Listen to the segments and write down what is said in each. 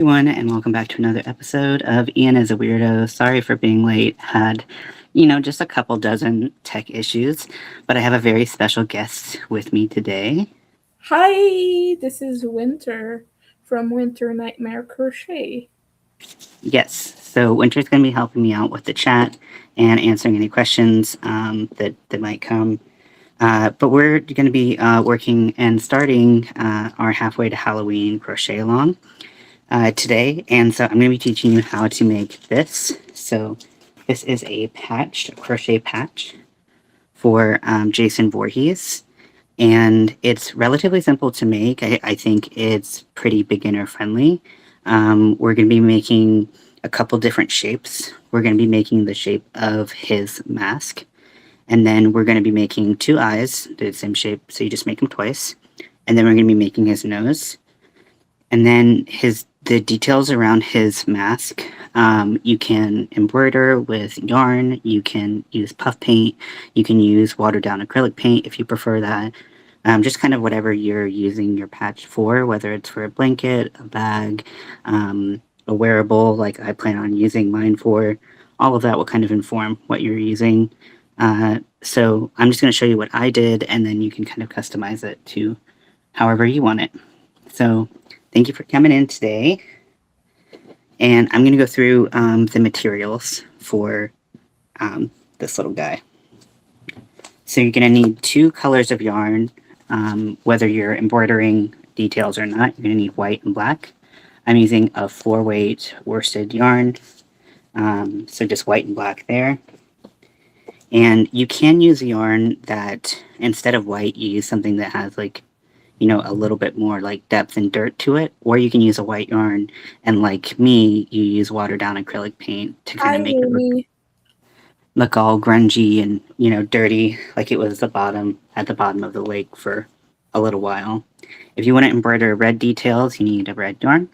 Everyone, and welcome back to another episode of Ian is a Weirdo. Sorry for being late. Had, just a couple dozen tech issues, but I have a very special guest with me today. Hi, this is Winter from Winter Nightmare Crochet. Yes, so Winter's going to be helping me out with the chat and answering any questions that might come. But we're going to be working and starting our halfway to Halloween crochet along today, and so I'm going to be teaching you how to make this. So this is a patch, a crochet patch for Jason Voorhees, and it's relatively simple to make. I think it's pretty beginner friendly. We're going to be making a couple different shapes. We're going to be making the shape of his mask, and then we're going to be making two eyes, the same shape, so you just make them twice. And then we're going to be making his nose, and then the details around his mask. You can embroider with yarn. You can use puff paint. You can use watered down acrylic paint if you prefer that. Just kind of whatever you're using your patch for, whether it's for a blanket, a bag, a wearable, like I plan on using mine for. All of that will kind of inform what you're using. So I'm just going to show you what I did, and then you can kind of customize it to however you want it. So thank you for coming in today. And I'm going to go through the materials for this little guy. So you're going to need two colors of yarn, whether you're embroidering details or not. You're going to need white and black. I'm using a 4-weight worsted yarn, so just white and black there. And you can use yarn that, instead of white, you use something that has a little bit more like depth and dirt to it, or you can use a white yarn, and like me, you use watered down acrylic paint to kind Hi, of make it Amy. look all grungy and dirty, like it was at the bottom of the lake for a little while. If you want to embroider red details, you need a red yarn.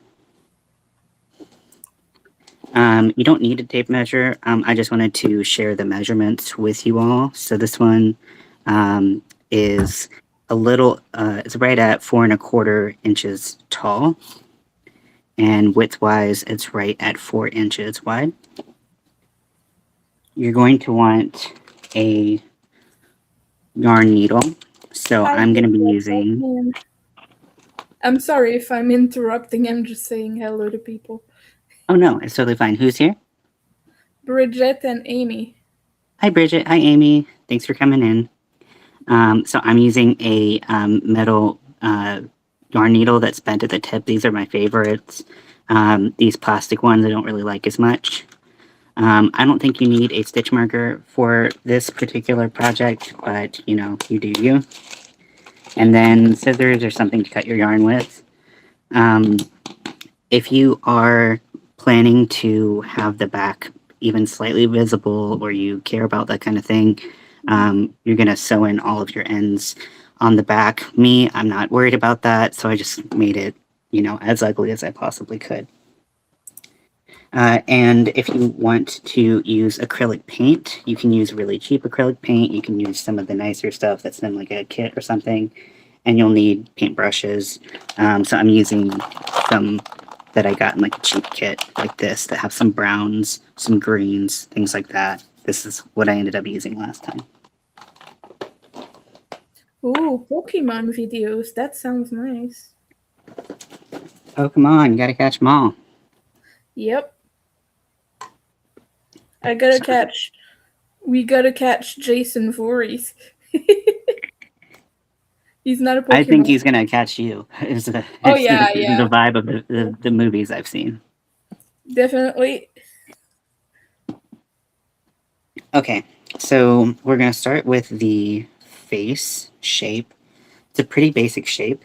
You don't need a tape measure. I just wanted to share the measurements with you all. So this one is it's right at 4¼ inches tall, and width-wise, it's right at 4 inches wide. You're going to want a yarn needle. So Hi, I'm going to be using. Bridget. I'm sorry if I'm interrupting. I'm just saying hello to people. Oh no, it's totally fine. Who's here? Bridget and Amy. Hi, Bridget. Hi, Amy. Thanks for coming in. So I'm using a metal yarn needle that's bent at the tip. These are my favorites. These plastic ones I don't really like as much. I don't think you need a stitch marker for this particular project, but you do you. And then scissors or something to cut your yarn with. If you are planning to have the back even slightly visible, or you care about that kind of thing, you're going to sew in all of your ends on the back. Me, I'm not worried about that, so I just made it, as ugly as I possibly could. And if you want to use acrylic paint, you can use really cheap acrylic paint. You can use some of the nicer stuff that's in like a kit or something, and you'll need paintbrushes. So I'm using some that I got in like a cheap kit like this that have some browns, some greens, things like that. This is what I ended up using last time. Ooh, Pokemon videos. That sounds nice. Oh, come on, you gotta catch them all. Yep. I gotta catch. We gotta catch Jason Voorhees. He's not a I think Pokemon. he's gonna catch you. Oh It's yeah, the yeah, vibe of the movies I've seen. definitely. Okay, so we're gonna start with the face shape. It's a pretty basic shape.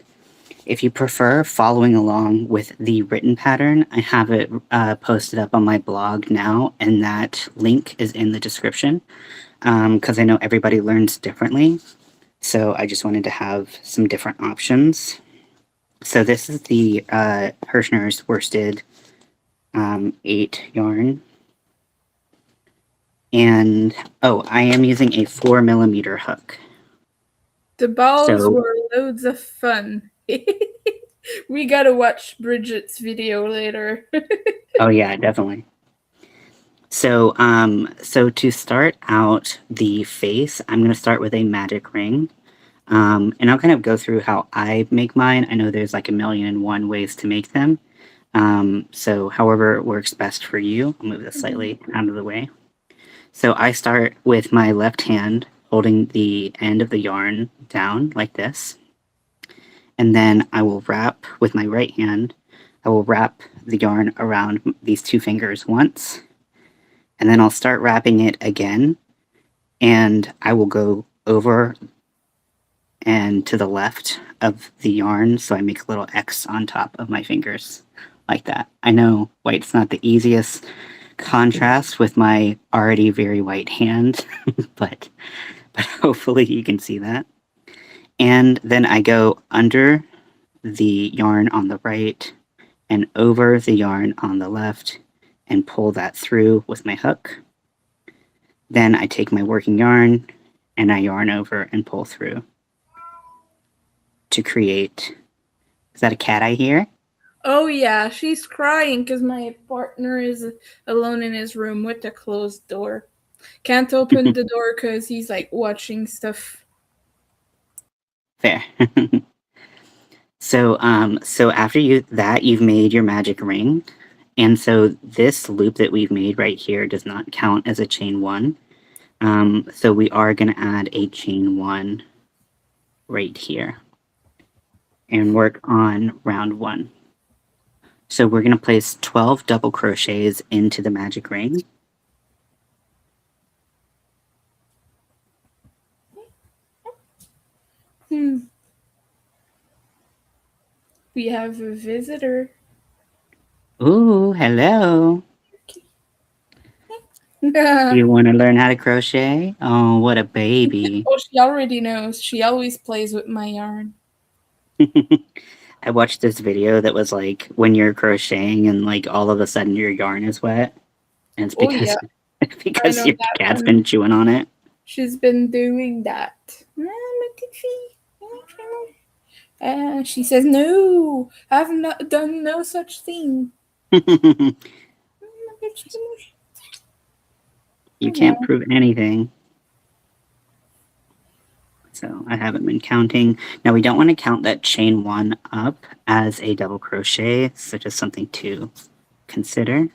If you prefer following along with the written pattern, I have it posted up on my blog now, and that link is in the description, because I know everybody learns differently. So I just wanted to have some different options. So this is the Hirschner's worsted 8 yarn. And, oh, I am using a 4mm hook. The balls So were loads of fun. We gotta watch Bridget's video later. Oh yeah, definitely. So, so to start out the face, I'm going to start with a magic ring. And I'll kind of go through how I make mine. I know there's like a million and one ways to make them. So however works best for you. I'll move this slightly out of the way. So I start with my left hand holding the end of the yarn down like this. And then I will wrap with my right hand. I will wrap the yarn around these two fingers once. And then I'll start wrapping it again. And I will go over and to the left of the yarn, so I make a little X on top of my fingers like that. I know white's not the easiest contrast with my already very white hand, but hopefully you can see that. And then I go under the yarn on the right and over the yarn on the left and pull that through with my hook. Then I take my working yarn and I yarn over and pull through to create. Is that a cat I hear? Oh yeah, she's crying because my partner is alone in his room with the closed door. Can't open the door because he's like watching stuff. Fair. So after you've made your magic ring, and so this loop that we've made right here does not count as a chain one. So we are going to add a chain one right here and work on round one. So we're going to place 12 double crochets into the magic ring. We have a visitor. Ooh, hello. You want to learn how to crochet? Oh, what a baby. Oh, she already knows. She always plays with my yarn. I watched this video that was like when you're crocheting and like all of a sudden your yarn is wet. And it's because because your cat's been chewing on it. She's been doing that. She says, no, I've not done no such thing. You can't prove anything. So I haven't been counting. Now we don't want to count that chain one up as a double crochet, so just something to consider.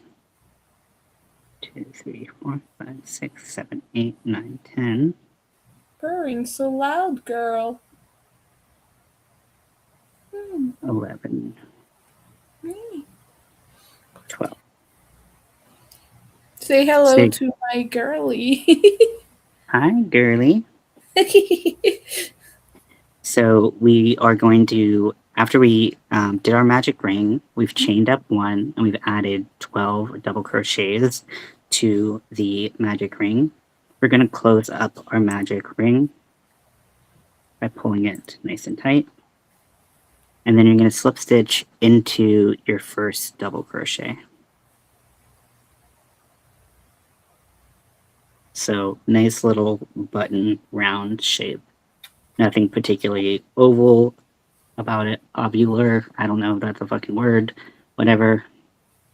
2, 3, 4, 5, 6, 7, 8, 9, 10. Purring so loud, girl. 11. 12. Say hello to my girly. Hi, girly. So we are going to, after we did our magic ring, we've chained up one and we've added 12 double crochets to the magic ring. We're going to close up our magic ring by pulling it nice and tight. And then you're going to slip stitch into your first double crochet. So nice little button round shape. Nothing particularly oval about it. Ovular, I don't know if that's a fucking word. Whatever.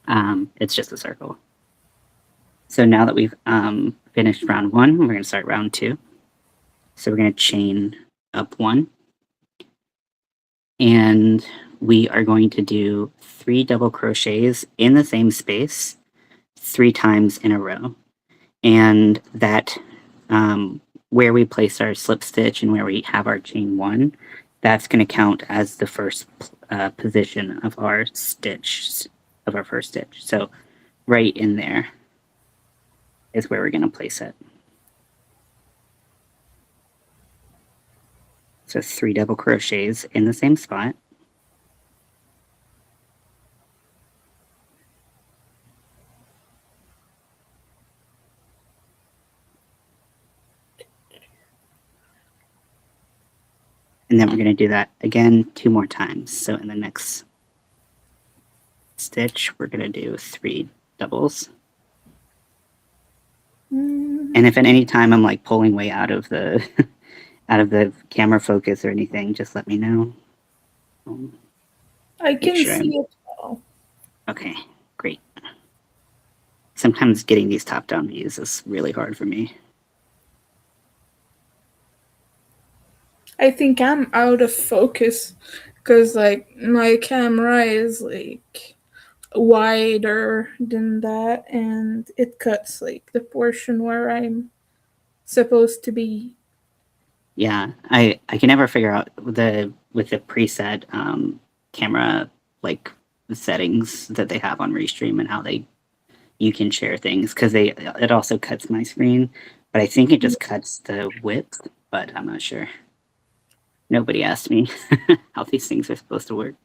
It's just a circle. So now that we've finished round one, we're going to start round two. So we're going to chain up one. And we are going to do 3 double crochets in the same space 3 times in a row. And that where we place our slip stitch and where we have our chain one, that's going to count as the first position of our stitch, of our first stitch. So right in there is where we're going to place it. So 3 double crochets in the same spot. And then we're going to do that again 2 more times. So in the next stitch, we're going to do 3 doubles. And if at any time I'm like pulling way out of the out of the camera focus or anything, just let me know. I Make can sure see it all. okay, great. Sometimes getting these top-down views is really hard for me. I think I'm out of focus because like my camera is like wider than that and it cuts like the portion where I'm supposed to be. Yeah, I can never figure out with the preset camera like settings that they have on Restream and how they you can share things because they it also cuts my screen, but I think it just cuts the width, but I'm not sure. Nobody asked me how these things are supposed to work.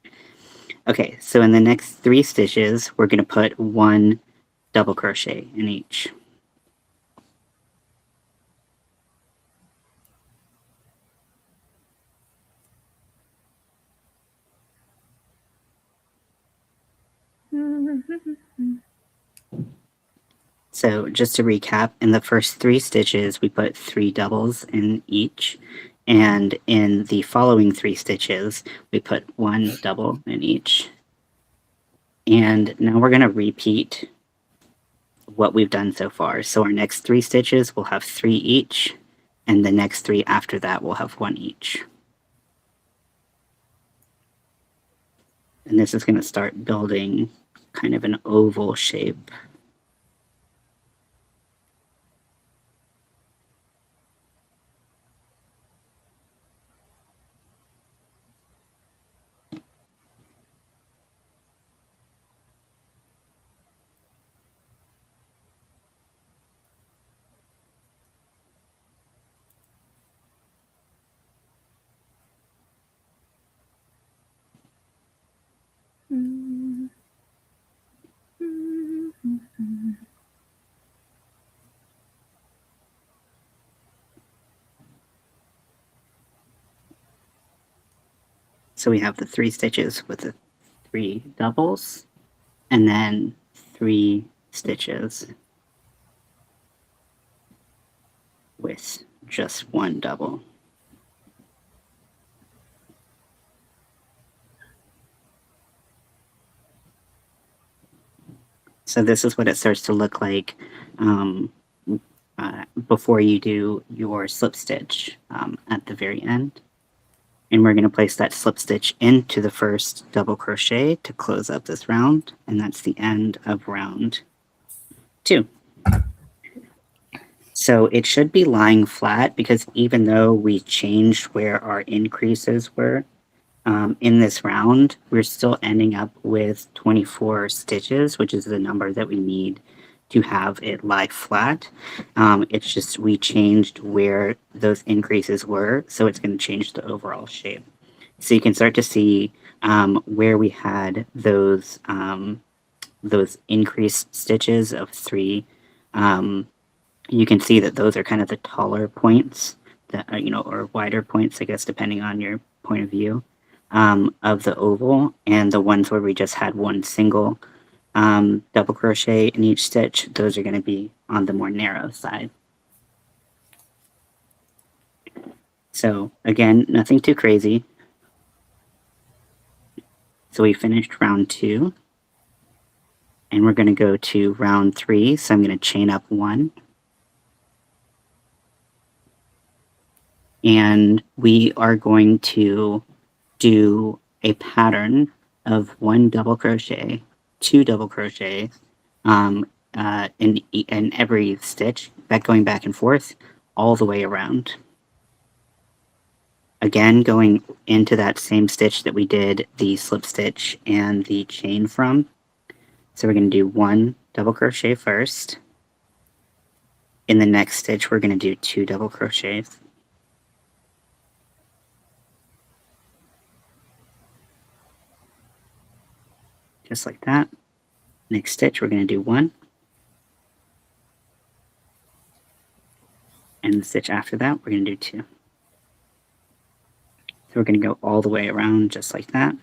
Okay, so in the next 3 stitches, we're going to put 1 double crochet in each. So just to recap, in the first 3 stitches, we put 3 doubles in each, and in the following 3 stitches, we put 1 double in each. And now we're going to repeat what we've done so far. So our next 3 stitches will have 3 each, and the next 3 after that will have 1 each. And this is going to start building kind of an oval shape. So we have the 3 stitches with the 3 doubles, and then 3 stitches with just 1 double. So this is what it starts to look like before you do your slip stitch at the very end. And we're going to place that slip stitch into the first double crochet to close up this round, and that's the end of round 2. So it should be lying flat because even though we changed where our increases were in this round, we're still ending up with 24 stitches, which is the number that we need to have it lie flat. It's just we changed where those increases were, so it's going to change the overall shape. So you can start to see where we had those increased stitches of 3. You can see that those are kind of the taller points that are, or wider points, I guess, depending on your point of view of the oval, and the ones where we just had 1 single double crochet in each stitch, those are going to be on the more narrow side. So again, nothing too crazy. So we finished round 2, and we're going to go to round 3. So I'm going to chain up 1. And we are going to do a pattern of 1 double crochet, 2 double crochets in every stitch, going back and forth all the way around. Again, going into that same stitch that we did the slip stitch and the chain from. So we're going to do 1 double crochet first. In the next stitch, we're going to do 2 double crochets. Just like that. Next stitch, we're going to do 1. And the stitch after that, we're going to do 2. So we're going to go all the way around just like that.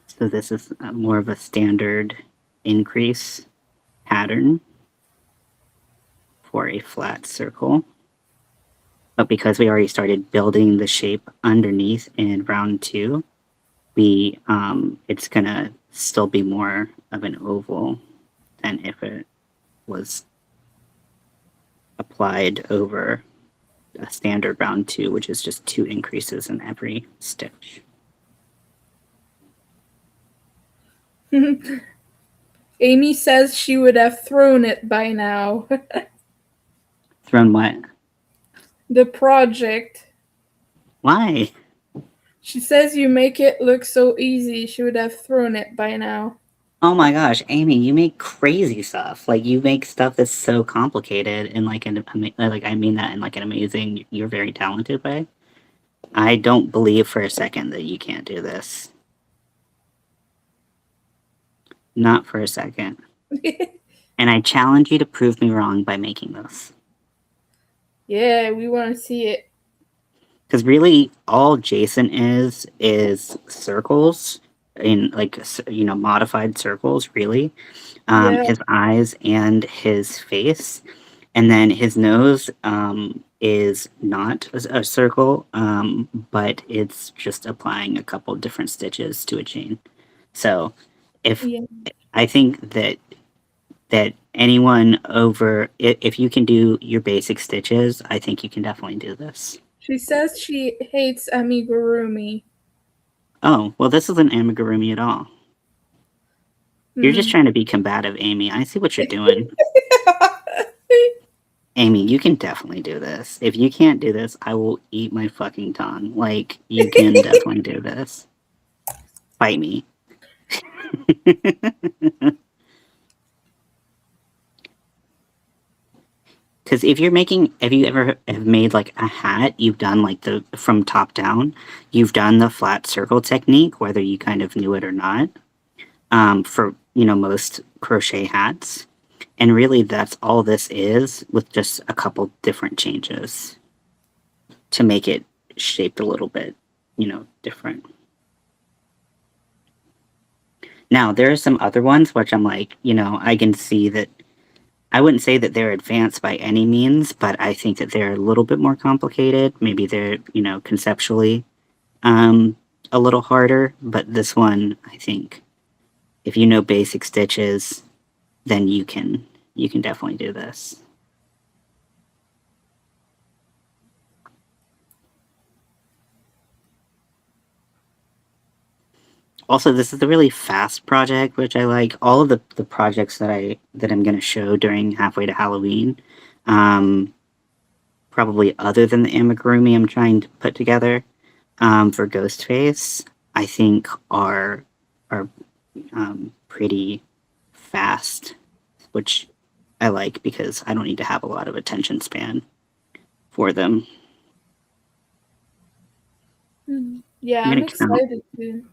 So this is more of a standard increase pattern for a flat circle. But because we already started building the shape underneath in round 2, it's gonna still be more of an oval than if it was applied over a standard round 2, which is just 2 increases in every stitch. Amy says she would have thrown it by now. Thrown what? The project. Why? She says you make it look so easy, she would have thrown it by now. Oh my gosh, Amy, you make crazy stuff. Like, you make stuff that's so complicated and like I mean that in like an amazing, you're very talented way. I don't believe for a second that you can't do this. Not for a second. And I challenge you to prove me wrong by making this. Yeah, we want to see it. Because really, all Jason is circles in like, you know, modified circles, really. Yeah. His eyes and his face. And then his nose is not a circle, but it's just applying a couple different stitches to a chain. So I think that anyone over, if you can do your basic stitches, I think you can definitely do this. She says she hates amigurumi. Oh, well, this isn't amigurumi at all. You're just trying to be combative, Amy. I see what you're doing. Amy, you can definitely do this. If you can't do this, I will eat my fucking tongue. Like, you can definitely do this. Fight me. Because if you ever have made like a hat, you've done like from top down, you've done the flat circle technique, whether you kind of knew it or not, for, you know, most crochet hats. And really that's all this is, with just a couple different changes to make it shaped a little bit, you know, different. Now, there are some other ones which I'm like, you know, I can see that I wouldn't say that they're advanced by any means, but I think that they're a little bit more complicated. Maybe they're, you know, conceptually a little harder, but this one, I think, if you know basic stitches, then you can definitely do this. Also, this is a really fast project, which I like. All of the projects that I'm going to show during Halfway to Halloween, probably other than the amigurumi I'm trying to put together for Ghostface, I think are pretty fast, which I like because I don't need to have a lot of attention span for them. Yeah, I'm excited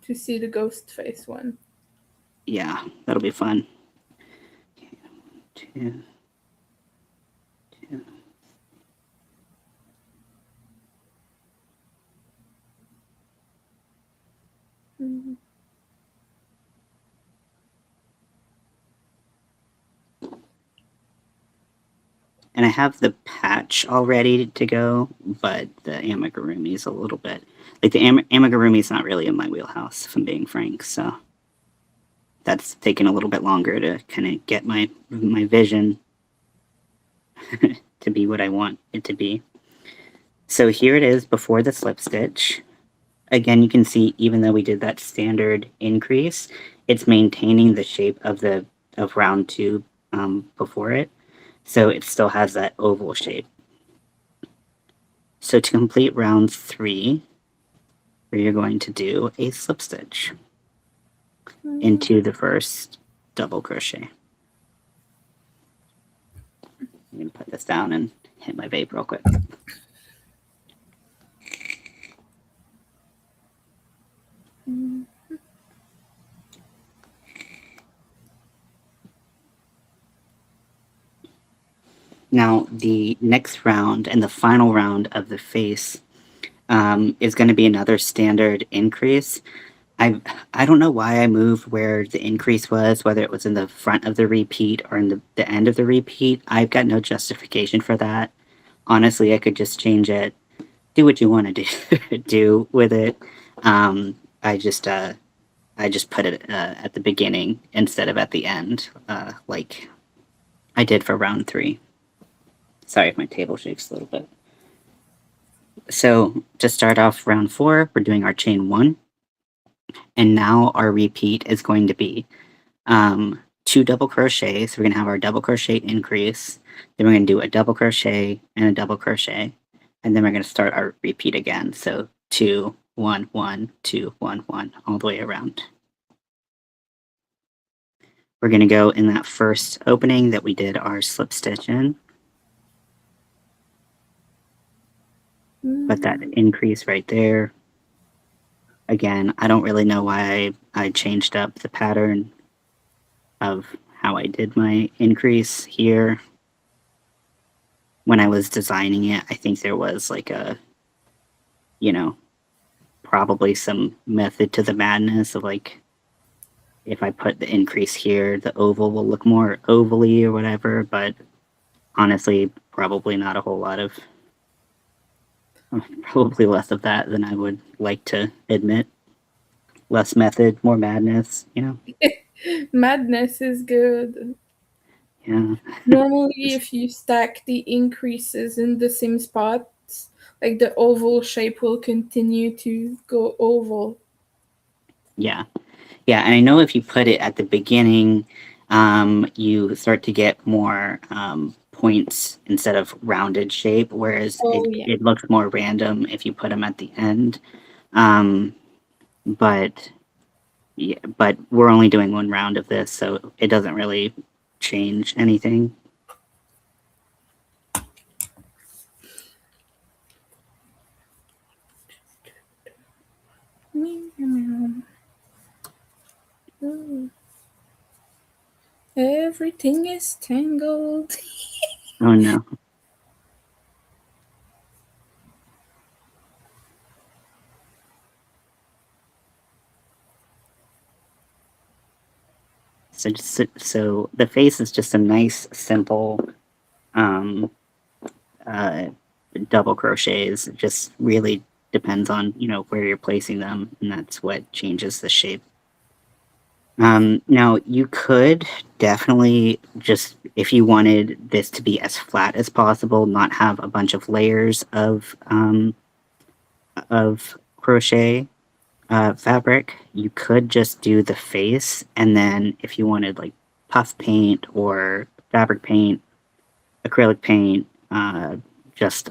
to see the ghost face one. Yeah, that'll be fun. Okay, 1, 2, 2. And I have the patch all ready to go, but the amigurumi is a little bit... Like, the amigurumi is not really in my wheelhouse, if I'm being frank, so... That's taken a little bit longer to kind of get my vision to be what I want it to be. So here it is before the slip stitch. Again, you can see, even though we did that standard increase, it's maintaining the shape of round 2 before it. So it still has that oval shape. So to complete round 3, we're going to do a slip stitch into the first double crochet. I'm going to put this down and hit my vape real quick. Now, the next round and the final round of the face is going to be another standard increase. I don't know why I moved where the increase was, whether it was in the front of the repeat or in the end of the repeat. I've got no justification for that. Honestly, I could just change it. Do what you want to do do with it. I just put it at the beginning instead of at the end, like I did for round 3. Sorry if my table shakes a little bit. So to start off round 4, we're doing our chain 1, and now our repeat is going to be 2 double crochets. So we're going to have our double crochet increase, then we're going to do a double crochet and a double crochet, and then we're going to start our repeat again. So 2 1 1 2 1 1 all the way around. We're going to go in that first opening that we did our slip stitch in, put that increase right there. Again, I don't really know why I changed up the pattern of how I did my increase here. When I was designing it, I think there was like a, you know, probably some method to the madness of like, if I put the increase here, the oval will look more ovally or whatever, but honestly, probably not a whole lot of, probably less of that than I would like to admit. Less method, more madness, you know? Madness is good. Yeah. Normally, if you stack the increases in the same spots, like the oval shape will continue to go oval. Yeah. Yeah, and I know if you put it at the beginning, you start to get more points instead of rounded shape, whereas Oh, yeah. it looks more random if you put them at the end. Um, but yeah, but we're only doing 1 round of this, so it doesn't really change anything. Ooh. Everything is tangled. Oh no. So the face is just a nice, simple um, uh, double crochets. It just really depends on, you know, where you're placing them, and that's what changes the shape. Now, you could definitely just, if you wanted this to be as flat as possible, not have a bunch of layers of crochet fabric, you could just do the face, and then if you wanted like puff paint or fabric paint, acrylic paint, just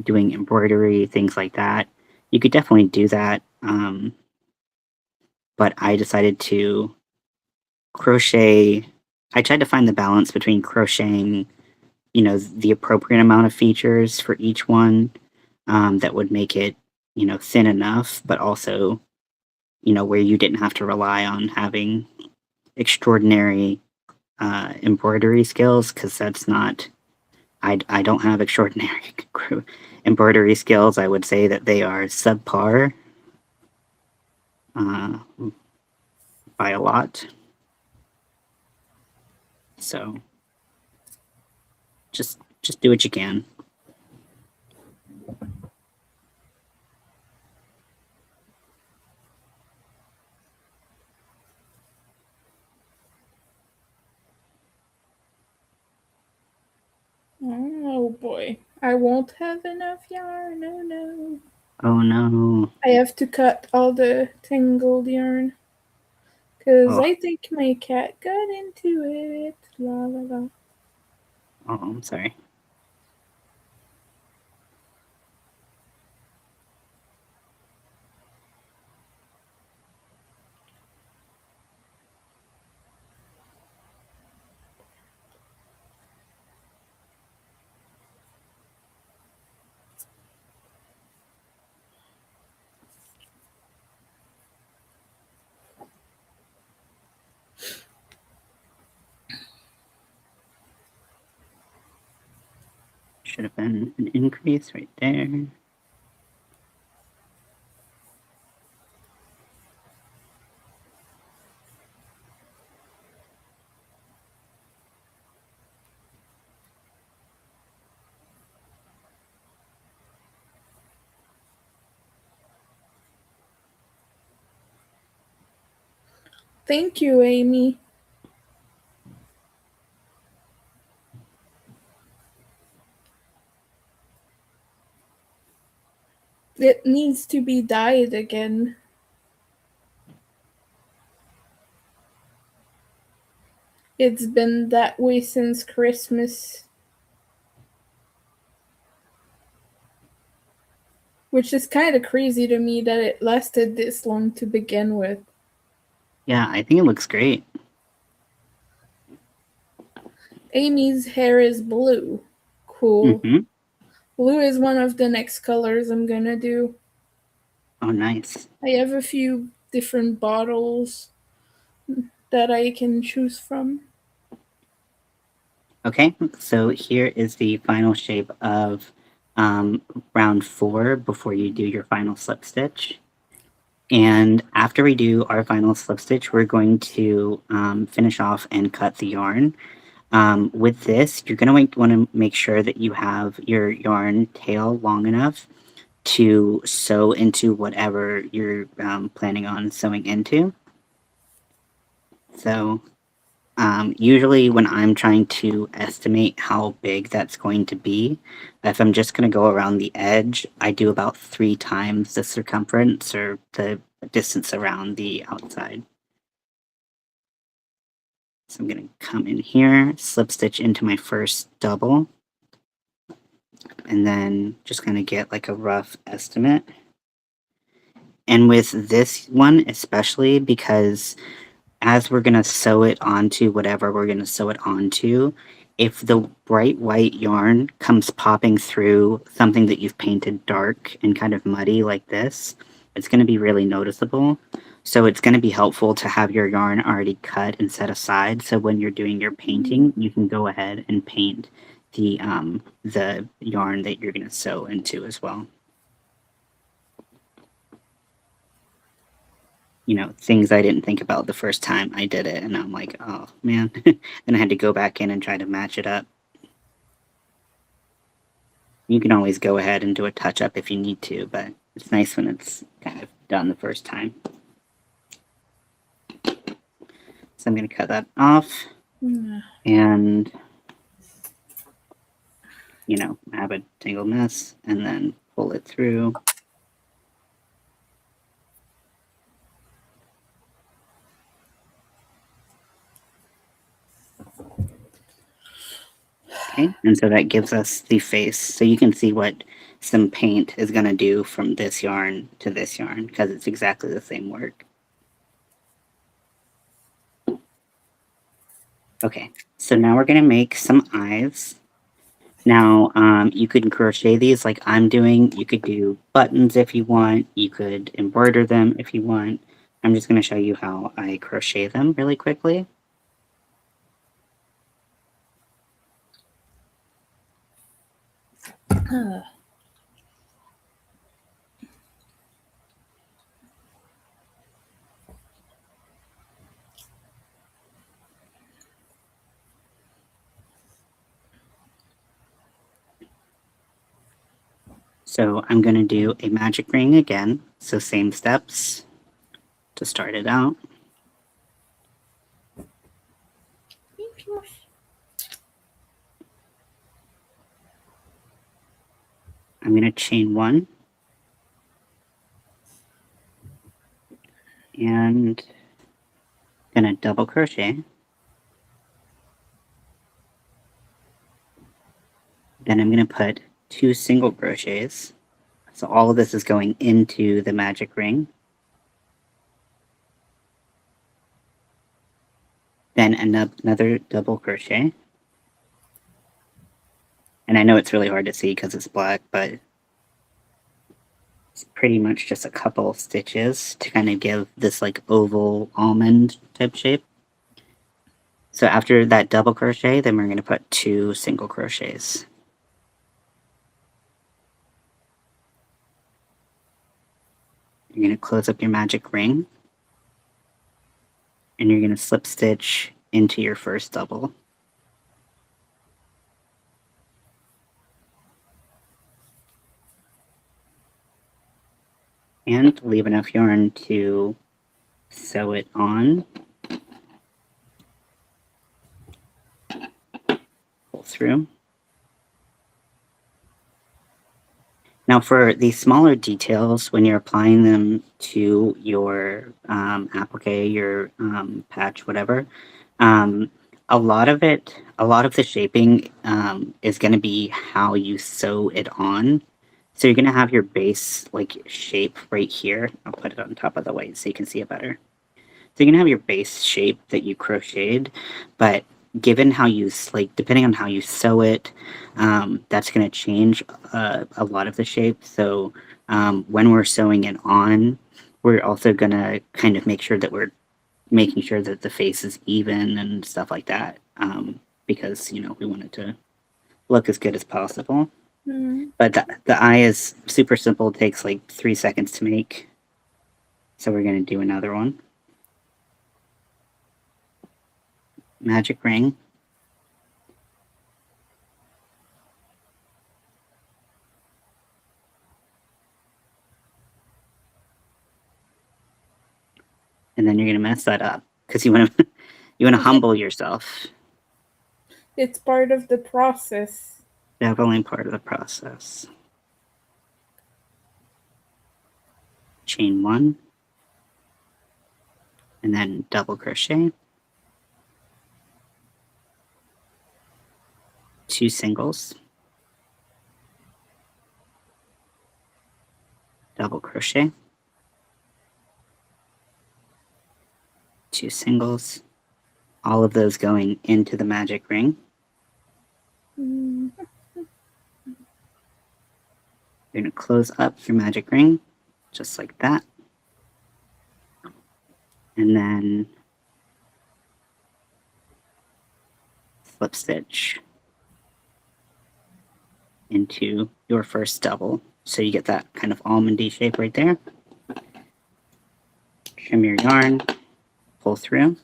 doing embroidery, things like that, you could definitely do that. But I decided to crochet. I tried to find the balance between crocheting, you know, the appropriate amount of features for each one that would make it, you know, thin enough, but also, you know, where you didn't have to rely on having extraordinary embroidery skills, because that's not, I don't have extraordinary embroidery skills. I would say that they are subpar uh, by a lot. So just do what you can. Oh boy. I won't have enough yarn. Oh no. Oh no. I have to cut all the tangled yarn. Because Oh, I think my cat got into it. La la la. oh, I'm sorry. Should have been an increase right there. Thank you, Amy. It needs to be dyed again. It's been that way since Christmas. Which is kind of crazy to me that it lasted this long to begin with. Yeah, I think it looks great. Amy's hair is blue. Cool. Mm-hmm. Blue is one of the next colors I'm gonna do. Oh, nice. I have a few different bottles that I can choose from. Okay, so here is the final shape of round 4 before you do your final slip stitch. And after we do our final slip stitch, we're going to finish off and cut the yarn. With this, you're going to want to make sure that you have your yarn tail long enough to sew into whatever you're planning on sewing into. So usually when I'm trying to estimate how big that's going to be, if I'm just going to go around the edge, I do about 3 times the circumference or the distance around the outside. So I'm going to come in here, slip stitch into my first double, and then just going to get like a rough estimate. And with this one especially, because as we're going to sew it onto whatever we're going to sew it onto, if the bright white yarn comes popping through something that you've painted dark and kind of muddy like this, it's going to be really noticeable. So it's going to be helpful to have your yarn already cut and set aside, so when you're doing your painting, you can go ahead and paint the yarn that you're going to sew into as well. You know, things I didn't think about the first time I did it, and I'm like, oh man. Then I had to go back in and try to match it up. You can always go ahead and do a touch up if you need to, but it's nice when it's kind of done the first time. So I'm going to cut that off and, you know, have a tangled mess and then pull it through. Okay, and so that gives us the face. So you can see what some paint is going to do from this yarn to this yarn, because it's exactly the same work. Okay, so now we're going to make some eyes. Now, you could crochet these like I'm doing. You could do buttons if you want. You could embroider them if you want. I'm just going to show you how I crochet them really quickly. So I'm going to do a magic ring again. So same steps to start it out. I'm going to chain 1 and going to double crochet. Then I'm going to put 2 single crochets. So all of this is going into the magic ring. Then another double crochet. And I know it's really hard to see because it's black, but it's pretty much just a couple stitches to kind of give this like oval almond type shape. So after that double crochet, then we're going to put 2 single crochets. You're going to close up your magic ring, and you're going to slip stitch into your first double. And leave enough yarn to sew it on through. Now for the smaller details, when you're applying them to your applique, your patch, whatever, um, a lot of the shaping is going to be how you sew it on. So you're going to have your base like shape right here. I'll put it on top of the white so you can see it better. So you're gonna have your base shape that you crocheted, but given how you like, depending on how you sew it, that's gonna change a lot of the shape. So when we're sewing it on, we're also gonna kind of make sure that we're making sure that the face is even and stuff like that, because we want it to look as good as possible. Mm. But the eye is super simple. It takes like 3 seconds to make. So we're gonna do another one. Magic ring. And then you're gonna mess that up because you want to humble yourself. It's part of the process. Definitely part of the process. Chain one, and then double crochet, 2 singles, double crochet, 2 singles, all of those going into the magic ring. Mm. You're going to close up your magic ring, just like that. And then slip stitch into your first double. So you get that kind of almondy shape right there. Trim your yarn, pull through,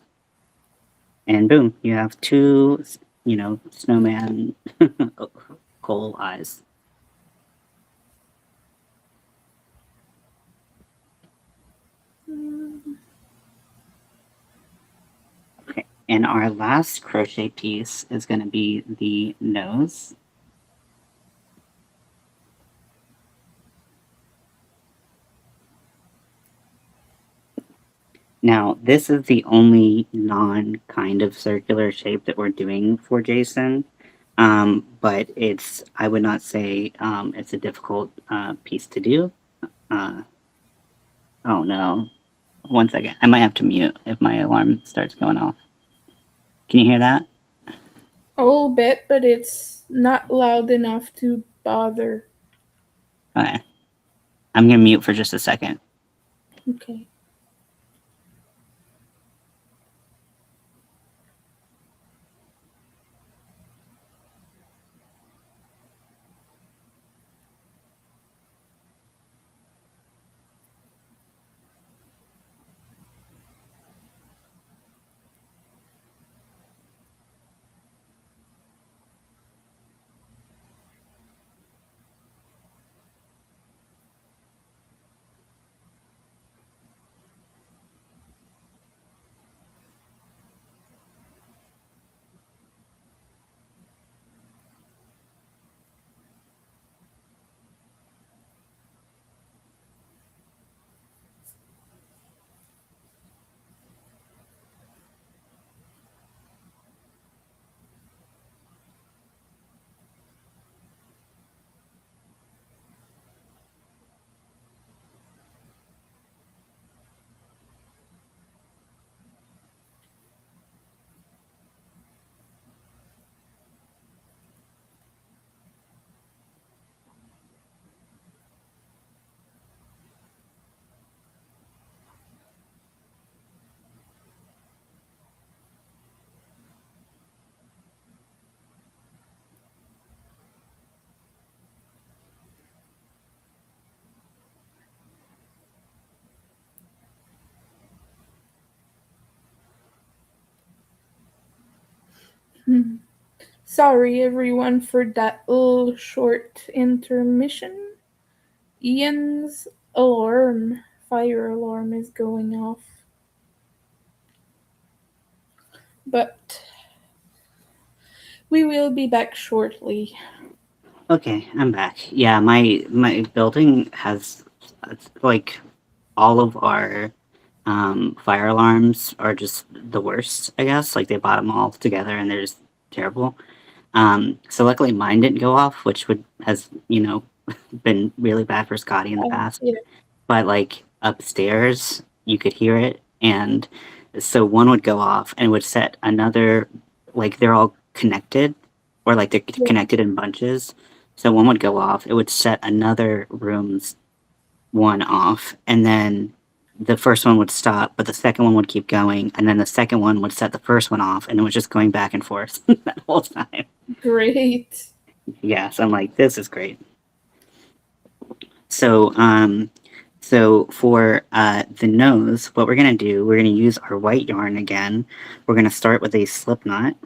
and boom, you have 2, snowman coal eyes. Okay, and our last crochet piece is going to be the nose. Now, this is the only non-kind of circular shape that we're doing for Jason, but I would not say it's a difficult piece to do. Oh no, one second, I might have to mute if my alarm starts going off. Can you hear that? A little bit, but it's not loud enough to bother. Okay, I'm gonna mute for just a second. Okay. Sorry, everyone, for that little short intermission. Ian's fire alarm is going off. But We will be back shortly. Okay, I'm back. Yeah, my building has like all of our fire alarms are just the worst, I guess. Like they bought them all together and they're just terrible. So luckily mine didn't go off, which would has, been really bad for Scotty in the past. Yeah. But like upstairs, you could hear it, and so one would go off and it would set another, like they're all connected, or like they're Yeah. connected in bunches. So one would go off, it would set another room's one off, and then the first one would stop, but the second one would keep going, and then the second one would set the first one off, and it was just going back and forth that whole time. Great. Yeah, so I'm like, this is great. So for the nose, what we're gonna do, we're gonna use our white yarn again. We're gonna start with a slip knot.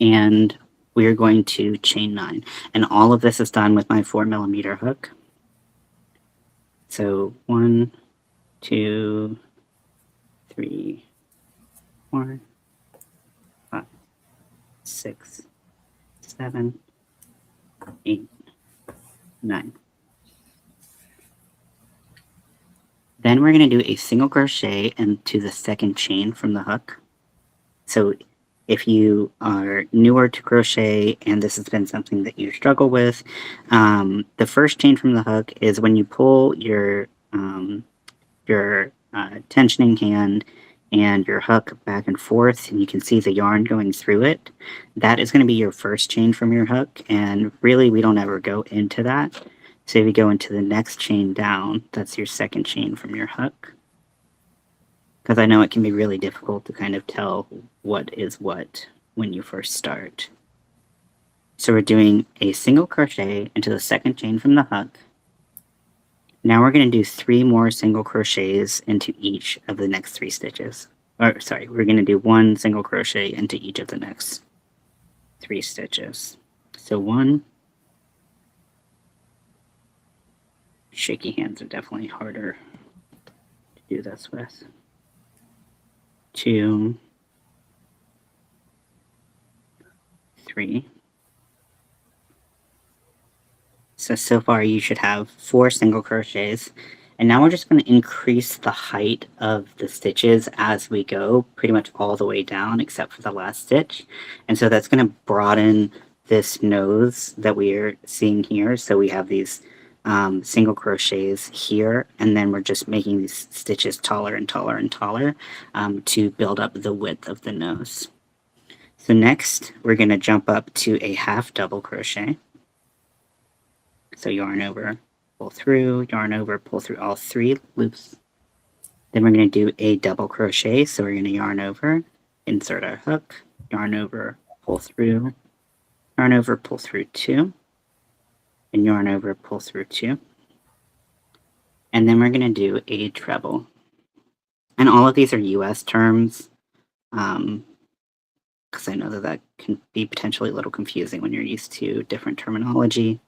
And we're going to chain 9. And all of this is done with my 4mm hook. So 1, 2, 3, 4, 5, 6, 7, 8, 9. Then we're going to do a single crochet into the second chain from the hook. So if you are newer to crochet and this has been something that you struggle with, the first chain from the hook is when you pull your tensioning hand and your hook back and forth, and you can see the yarn going through it. That is going to be your first chain from your hook, and really we don't ever go into that. So if you go into the next chain down, that's your second chain from your hook. Because I know it can be really difficult to kind of tell what is what when you first start. So we're doing a single crochet into the second chain from the hook. Now we're going to do 3 more single crochets into each of the next 3 stitches. Or sorry, we're going to do 1 single crochet into each of the next 3 stitches. So 1. Shaky hands are definitely harder to do this with. 2, 3. So far you should have 4 single crochets. And now we're just going to increase the height of the stitches as we go, pretty much all the way down except for the last stitch. And so that's going to broaden this nose that we're seeing here. So we have these single crochets here, and then we're just making these stitches taller and taller and taller to build up the width of the nose. So next we're going to jump up to a half double crochet. So yarn over, pull through, yarn over, pull through all 3 loops. Then we're going to do a double crochet. So we're going to yarn over, insert our hook, yarn over, pull through, yarn over, pull through 2, and yarn over, pull through 2. And then we're going to do a treble. And all of these are US terms, because I know that can be potentially a little confusing when you're used to different terminology,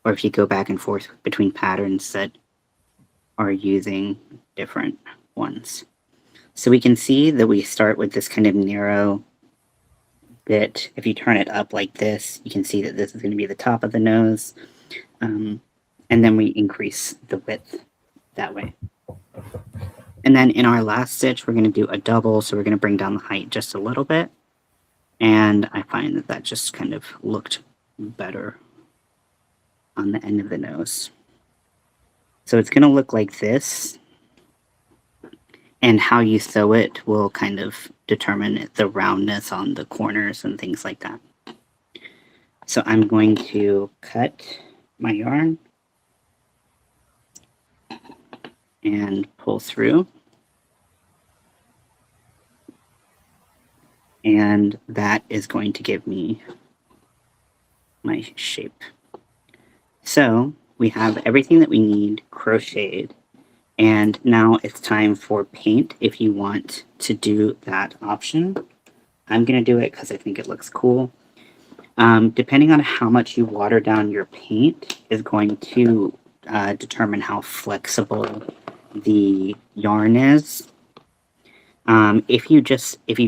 or if you go back and forth between patterns that are using different ones. So we can see that we start with this kind of narrow bit. If you turn it up like this, you can see that this is going to be the top of the nose. And then we increase the width that way. And then in our last stitch, we're going to do a double. So we're going to bring down the height just a little bit. And I find that that just kind of looked better on the end of the nose. So it's going to look like this, and how you sew it will kind of determine the roundness on the corners and things like that. So I'm going to cut my yarn and pull through, and that is going to give me my shape. So we have everything that we need crocheted, and now it's time for paint if you want to do that option. I'm going to do it because I think it looks cool. Depending on how much you water down your paint is going to determine how flexible the yarn is. If you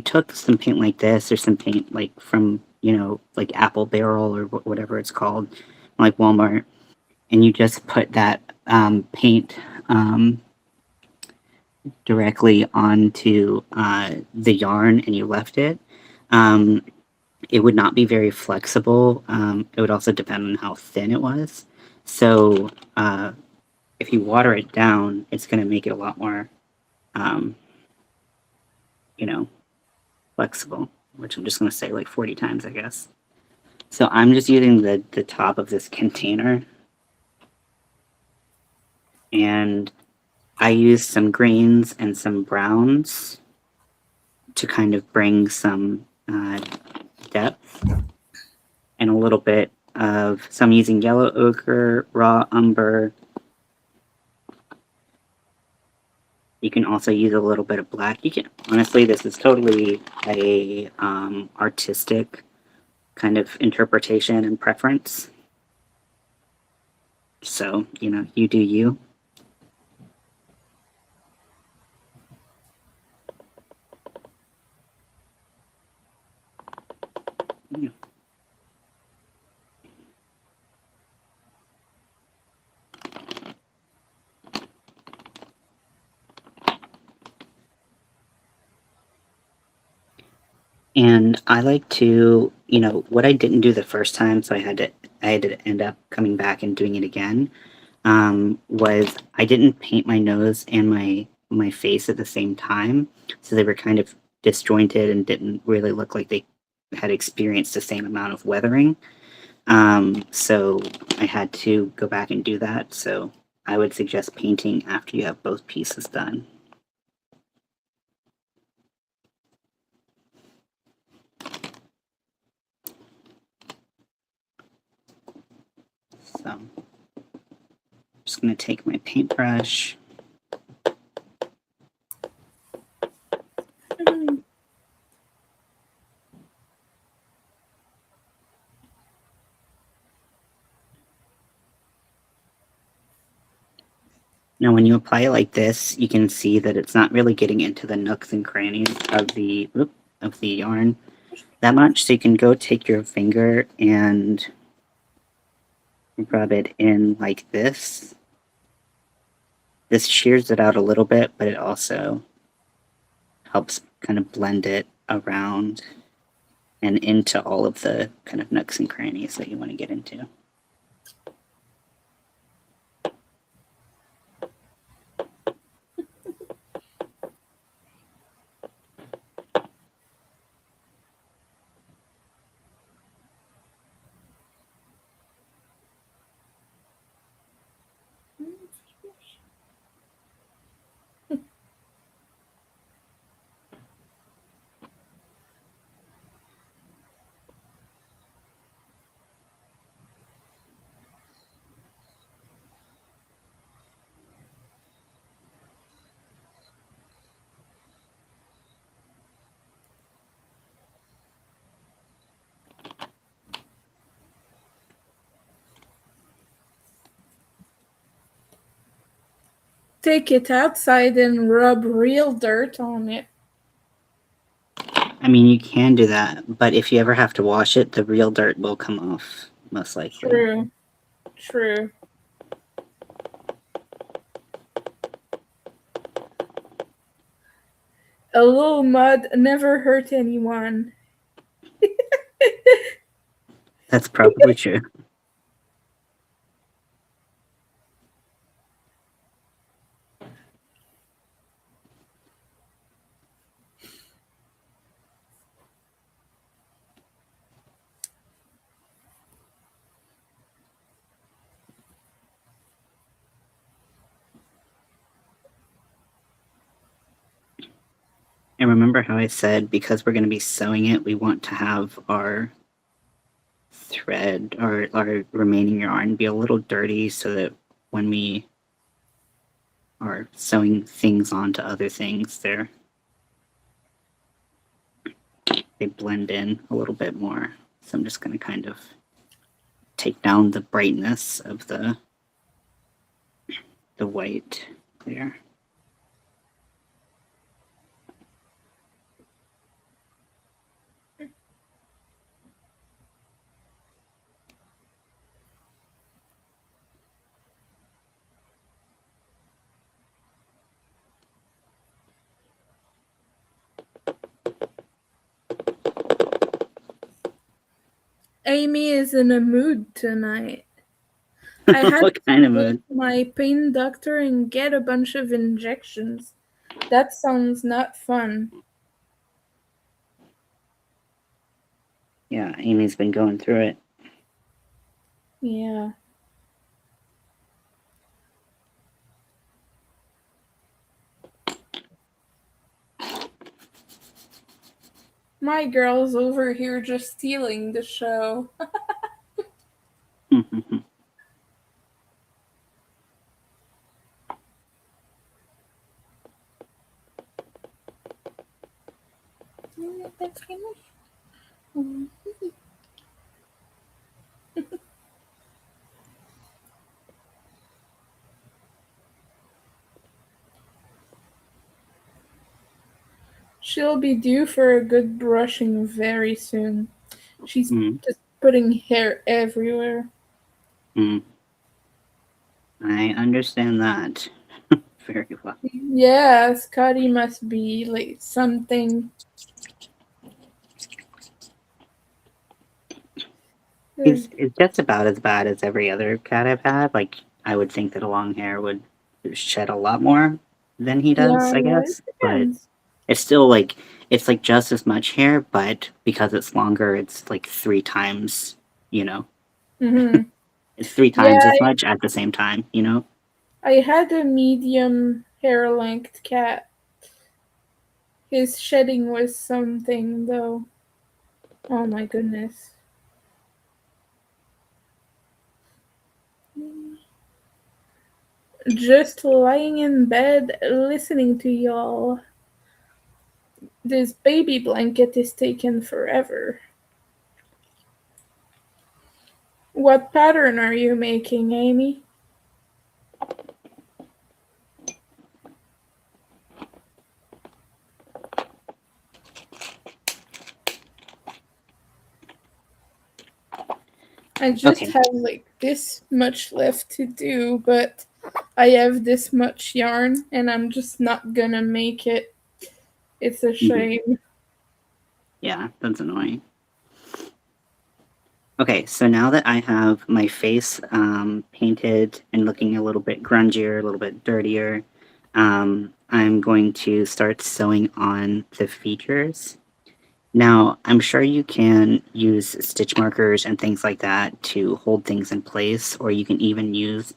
took some paint like this or some paint like from, like Apple Barrel or whatever it's called, like Walmart, and you just put that paint directly onto the yarn and you left it, it would not be very flexible. It would also depend on how thin it was. So if you water it down, it's going to make it a lot more, um, flexible, which I'm just going to say like 40 times, I guess. So I'm just using the top of this container, and I use some greens and some browns to kind of bring some depth, and a little bit of, so I'm using yellow ochre, raw umber. You can also use a little bit of black. You can, honestly, this is totally a artistic kind of interpretation and preference. So, you do you. Yeah. And I like to, what I didn't do the first time, so I had to end up coming back and doing it again, was I didn't paint my nose and my face at the same time, so they were kind of disjointed and didn't really look like they had experienced the same amount of weathering. So I had to go back and do that. So I would suggest painting after you have both pieces done. So I'm just going to take my paintbrush. Now, when you apply it like this, you can see that it's not really getting into the nooks and crannies of the yarn that much. So you can go take your finger and rub it in like this. This shears it out a little bit, but it also helps kind of blend it around and into all of the kind of nooks and crannies that you want to get into. Take it outside and rub real dirt on it. I mean, you can do that, but if you ever have to wash it, the real dirt will come off, most likely. True. True. A little mud never hurt anyone. That's probably true. And remember how I said, because we're going to be sewing it, we want to have our thread or our remaining yarn be a little dirty so that when we are sewing things onto other things, they blend in a little bit more. So I'm just going to kind of take down the brightness of the the white there. Amy is in a mood tonight. I had What to kind of go mood? to my pain doctor and get a bunch of injections. That sounds not fun. Yeah, Amy's been going through it. Yeah. My girl's over here just stealing the show. She'll be due for a good brushing very soon. She's just putting hair everywhere. I understand that very well. Yeah, Scotty must be like something. He's just about as bad as every other cat I've had. Like, I would think that a long hair would shed a lot more than he does, I It guess. But depends. it's still like, it's like just as much hair, but because it's longer, it's like 3 times, Mm-hmm. it's 3 times Yeah, as much at the same time. I had a medium hair length cat. His shedding was something, though. Oh my goodness. Just lying in bed listening to y'all. This baby blanket is taking forever. What pattern are you making, Amy? I just Okay. have like this much left to do, but I have this much yarn and I'm just not gonna make it. It's a shame. Yeah, that's annoying. Okay, so now that I have my face painted and looking a little bit grungier, a little bit dirtier, I'm going to start sewing on the features. Now, I'm sure you can use stitch markers and things like that to hold things in place, or you can even use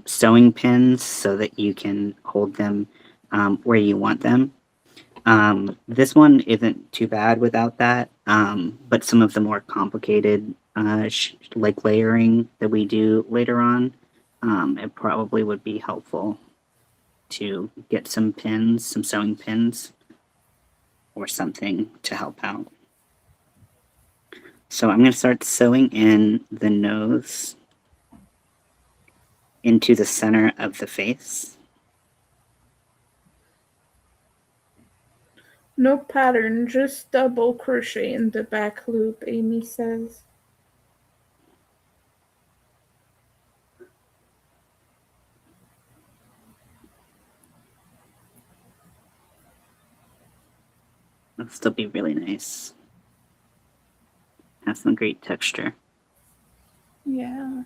sewing pins so that you can hold them where you want them. This one isn't too bad without that, but some of the more complicated, like layering that we do later on, it probably would be helpful to get some pins, some sewing pins, or something to help out. So I'm going to start sewing in the nose into the center of the face. No pattern, just double crochet in the back loop, Amy says. It'll still be really nice. Has some great texture. Yeah.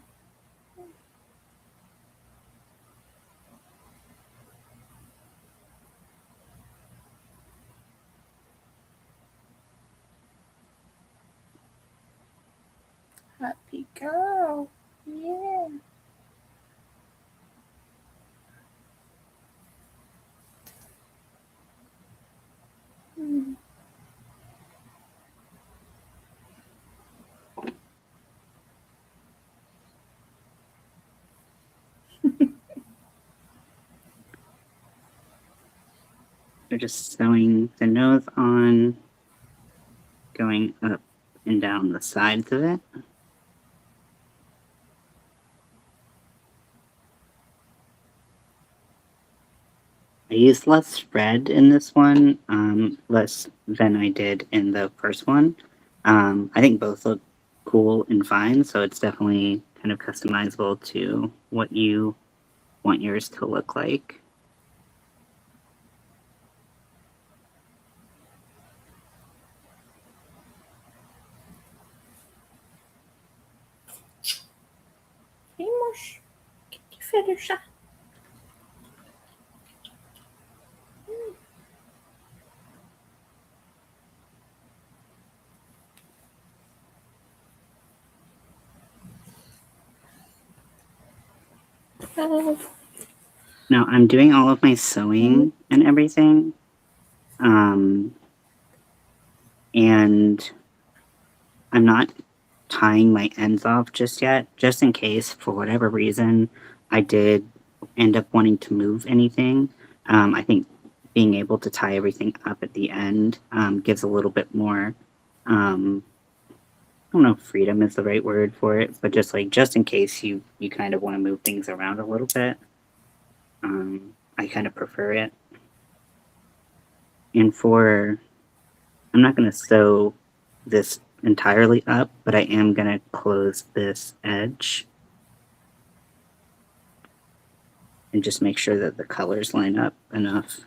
Happy girl. Yeah. We're just sewing the nose on, going up and down the sides of it. used less red in this one, less than I did in the first one. I think both look cool and fine, so it's definitely kind of customizable to what you want yours to look like. Vamos. Que diferença. Now I'm doing all of my sewing and everything, and I'm not tying my ends off just yet, just in case, for whatever reason, I did end up wanting to move anything. I think being able to tie everything up at the end gives a little bit more, I don't know if freedom is the right word for it, but just like, just in case you kind of want to move things around a little bit, I kind of prefer it. And I'm not going to sew this entirely up, but I am going to close this edge and just make sure that the colors line up enough.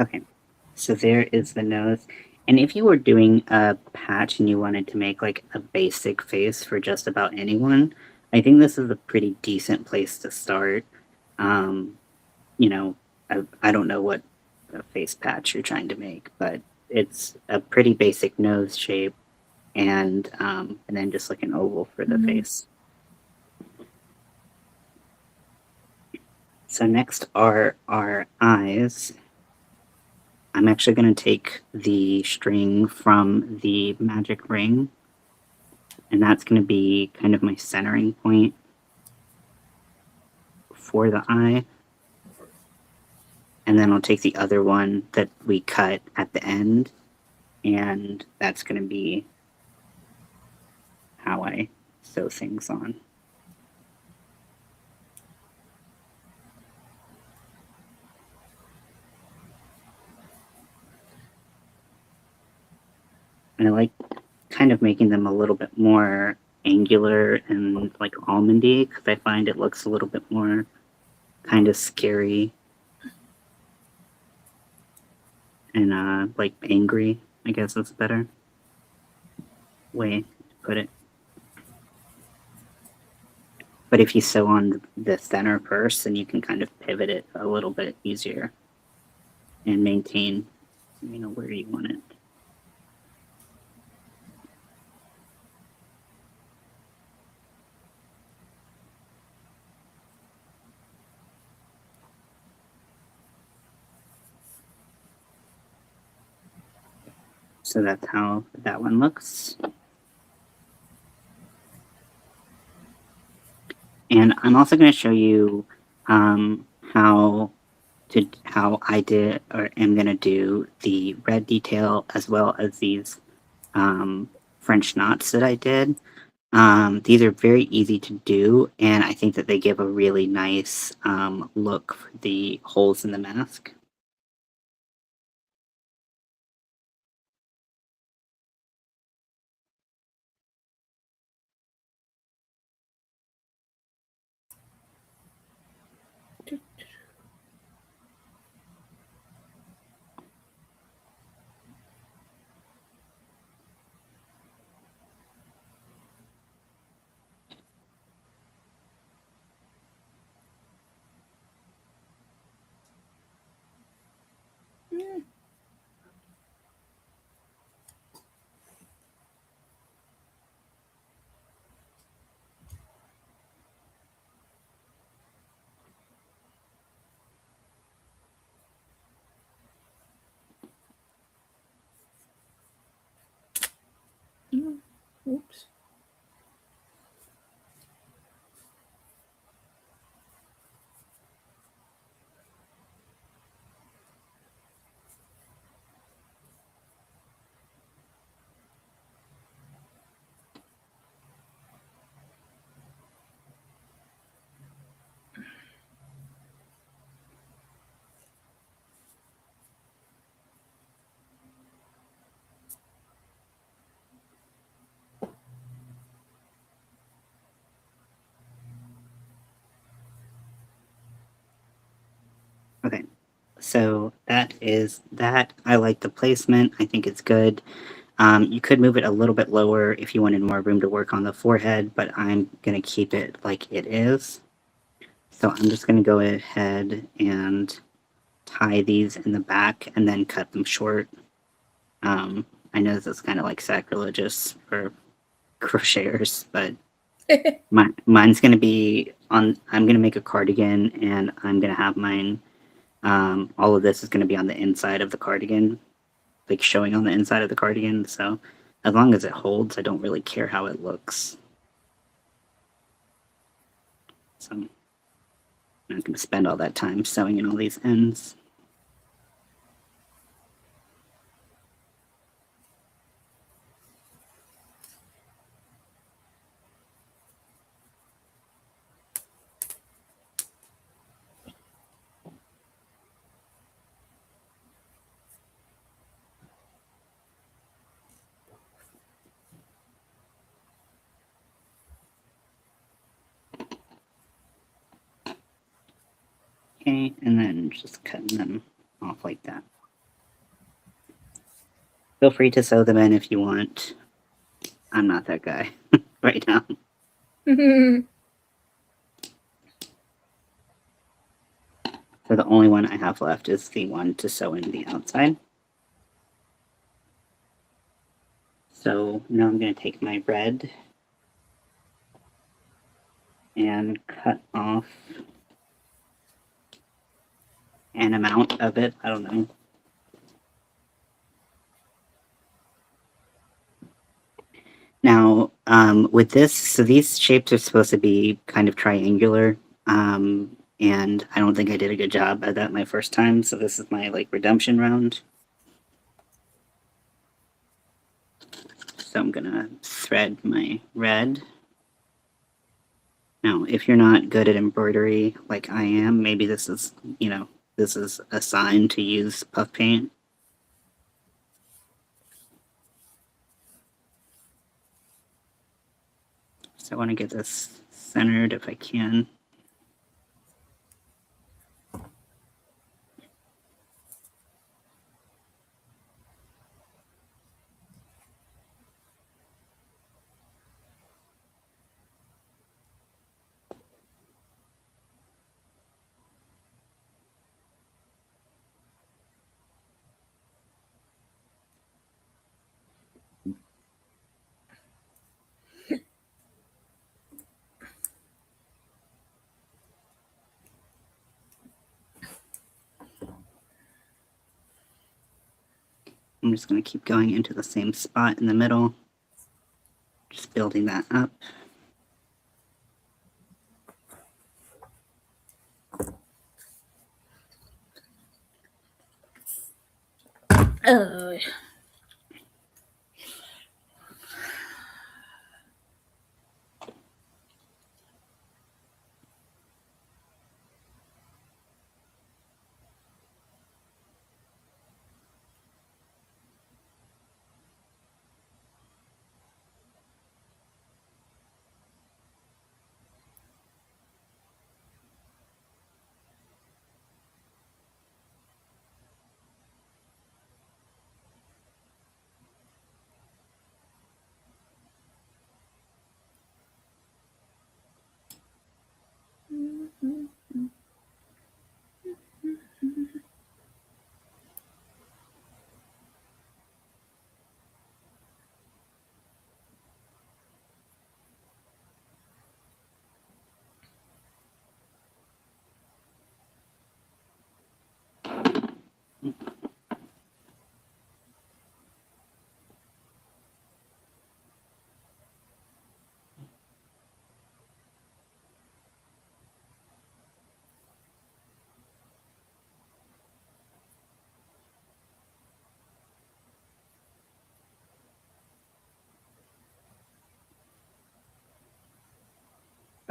Okay, so there is the nose. And if you were doing a patch and you wanted to make like a basic face for just about anyone, I think this is a pretty decent place to start. You know, I don't know what a face patch you're trying to make, but it's a pretty basic nose shape and then just like an oval for the face. So next are our eyes. I'm actually going to take the string from the magic ring, and that's going to be kind of my centering point for the eye. And then I'll take the other one that we cut at the end, and that's going to be how I sew things on. And I like kind of making them a little bit more angular and like almondy because I find it looks a little bit more kind of scary and like angry, I guess that's a better way to put it. But if you sew on the center first, then you can kind of pivot it a little bit easier and maintain, where you want it. So that's how that one looks. And I'm also going to show you how I did or am going to do the red detail as well as these French knots that I did. These are very easy to do, and I think that they give a really nice look for the holes in the mask. Oops. Okay, so that is that. I like the placement. I think it's good. You could move it a little bit lower if you wanted more room to work on the forehead, but I'm going to keep it like it is. So I'm just going to go ahead and tie these in the back and then cut them short. I know this is kind of like sacrilegious for crocheters, but mine's going to be on, I'm going to make a cardigan and I'm going to have mine, all of this is going to be on the inside of the cardigan, like showing on the inside of the cardigan. So as long as it holds, I don't really care how it looks. So I'm not going to spend all that time sewing in all these ends. Okay, and then just cutting them off like that. Feel free to sew them in if you want. I'm not that guy right now. So the only one I have left is the one to sew in the outside. So now I'm going to take my red and cut off an amount of it. I don't know. Now, with this, so these shapes are supposed to be kind of triangular, and I don't think I did a good job at that my first time, so this is my, like, redemption round. So I'm gonna thread my red. Now, if you're not good at embroidery like I am, maybe this is, you know, this is a sign to use puff paint. So I want to get this centered if I can. I'm just going to keep going into the same spot in the middle, just building that up. Oh.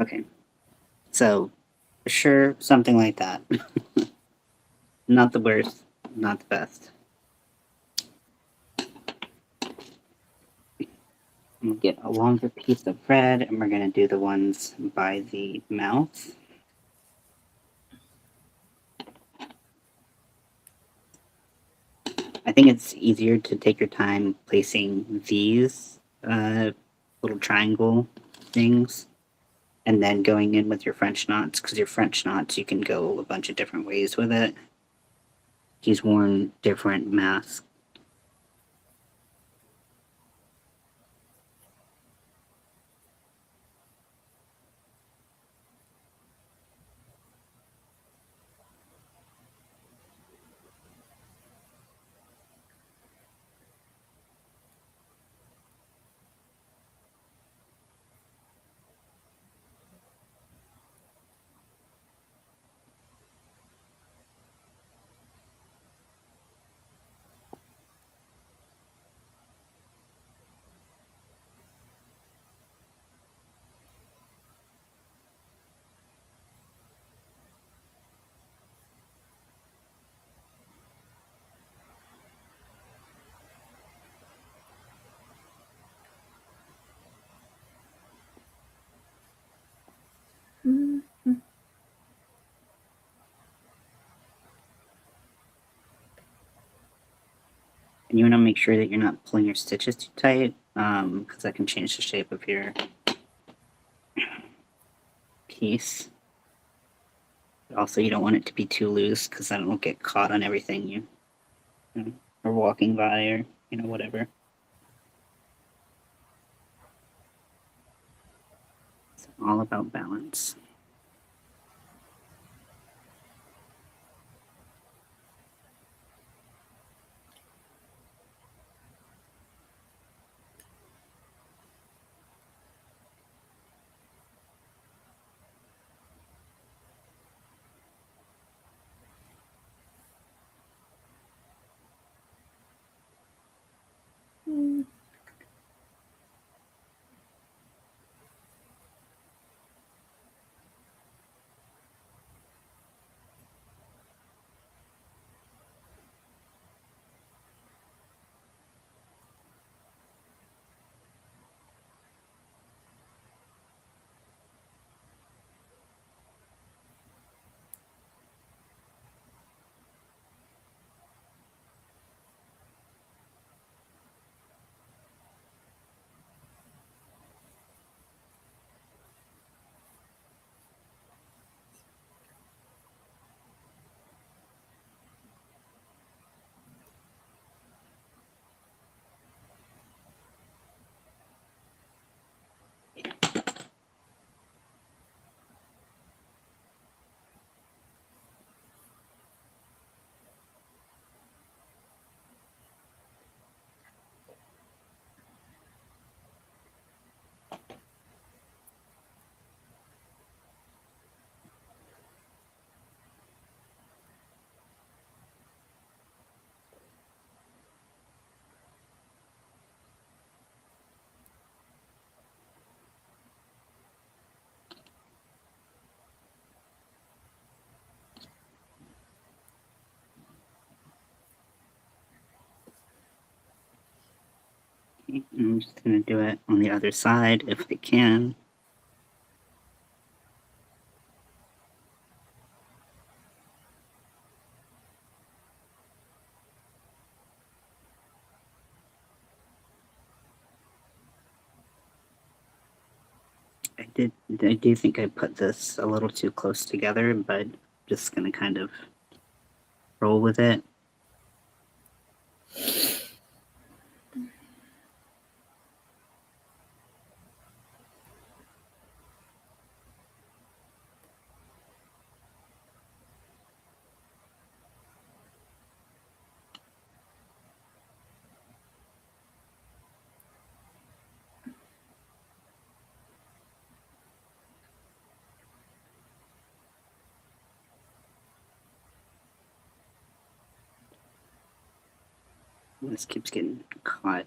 Okay, so sure, something like that. Not the worst, not the best. I'm gonna get a longer piece of red and we're gonna do the ones by the mouth. I think it's easier to take your time placing these little triangle things and then going in with your French knots, because your French knots, you can go a bunch of different ways with it. He's worn different masks. And you want to make sure that you're not pulling your stitches too tight, because that can change the shape of your piece. But also, you don't want it to be too loose, because then it will get caught on everything you know, are walking by, or whatever. It's all about balance. Okay, I'm just going to do it on the other side if I can. I do think I put this a little too close together, but just gonna kind of roll with it. This keeps getting caught.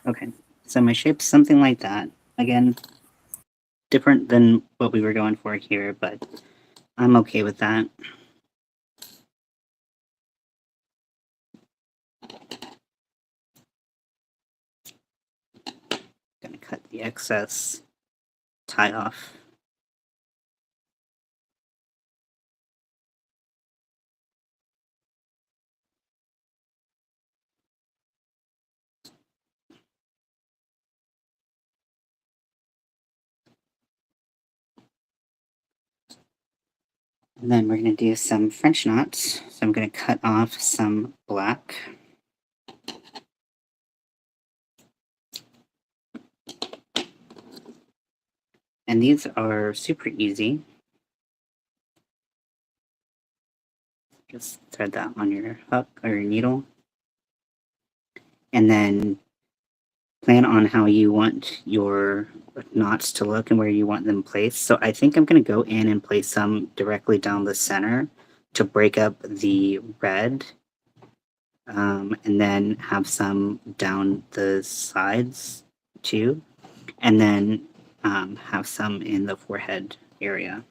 Okay, so my shape's something like that. Again, different than what we were going for here, but I'm okay with that. Gonna cut the excess, tie off. And then we're going to do some French knots. So I'm going to cut off some black. And these are super easy. Just thread that on your hook or your needle. And then plan on how you want your knots to look and where you want them placed. So I think I'm going to go in and place some directly down the center to break up the red. And then have some down the sides too. And then have some in the forehead area.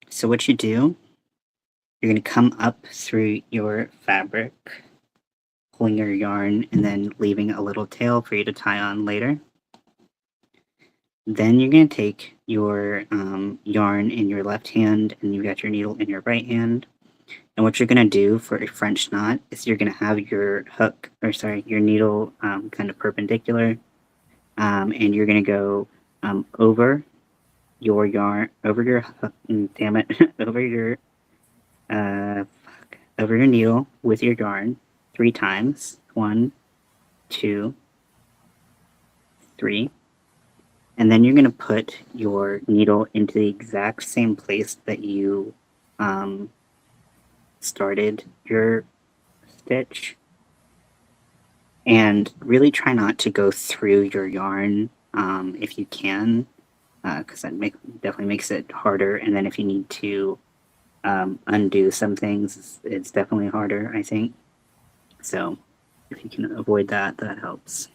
So what you do, you're going to come up through your fabric, pulling your yarn, and then leaving a little tail for you to tie on later. Then you're going to take your yarn in your left hand, and you've got your needle in your right hand. And what you're going to do for a French knot is you're going to have your hook, or sorry, your needle kind of perpendicular, and you're going to go over your yarn, over your hook, damn it, over your needle with your yarn 3 times. 1, 2, 3. And then you're going to put your needle into the exact same place that you started your stitch. And really try not to go through your yarn if you can, because that definitely makes it harder. And then if you need to undo some things, it's definitely harder, I think. So if you can avoid that, that helps.